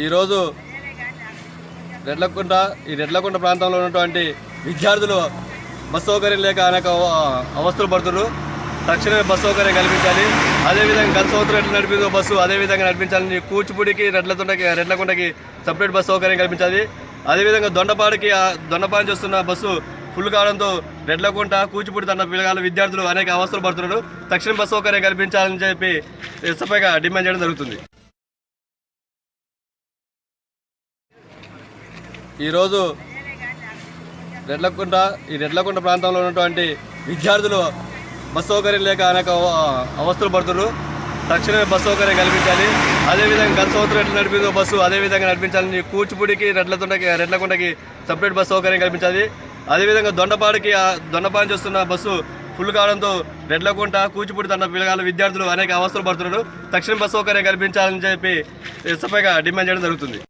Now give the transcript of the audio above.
ఈరోజు రెడ్లకుంట ప్రాంతంలో ఉన్నటువంటి విద్యార్థులు బస్ సౌకర్యం లేక అనేక అవస్థలు పడుతున్నారు. తక్షణమే బస్ సౌకర్యం కల్పించాలి. అదేవిధంగా గత సంవత్సరం ఎట్లా నడిపిందో బస్సు అదేవిధంగా నడిపించాలని కూచిపూడికి రెడ్లకుంటకి సపరేట్ బస్ సౌకర్యం కల్పించాలి. అదేవిధంగా దొండపాడు చేస్తున్న బస్సు ఫుల్ కావడంతో రెడ్లకుంట కూచిపూడి తండ పిల్లగాళ్ళ విద్యార్థులు అనేక అవస్థలు పడుతున్నారు. తక్షణం బస్ సౌకర్యం కల్పించాలని చెప్పి ఎస్ఎఫ్ఐగా డిమాండ్ చేయడం జరుగుతుంది. ఈరోజు రెడ్లకుంట ప్రాంతంలో ఉన్నటువంటి విద్యార్థులు బస్ సౌకర్యం లేక అనేక అవస్థలు పడుతున్నారు. తక్షణమే బస్ సౌకర్యం కల్పించాలి. అదేవిధంగా గత సంవత్సరం ఎట్లా నడిపిందో బస్సు అదేవిధంగా నడిపించాలని కూచిపూడికి రెడ్లకుంటకి సపరేట్ బస్ సౌకర్యం కల్పించాలి. అదేవిధంగా దొండపాడు చేస్తున్న బస్సు ఫుల్ కావడంతో రెడ్లకుంట కూచిపూడి తండ పిల్లగాళ్ళ విద్యార్థులు అనేక అవస్థలు పడుతున్నారు. తక్షణం బస్ సౌకర్యం కల్పించాలని చెప్పి ఎస్ఎఫ్ఐగా డిమాండ్ చేయడం జరుగుతుంది.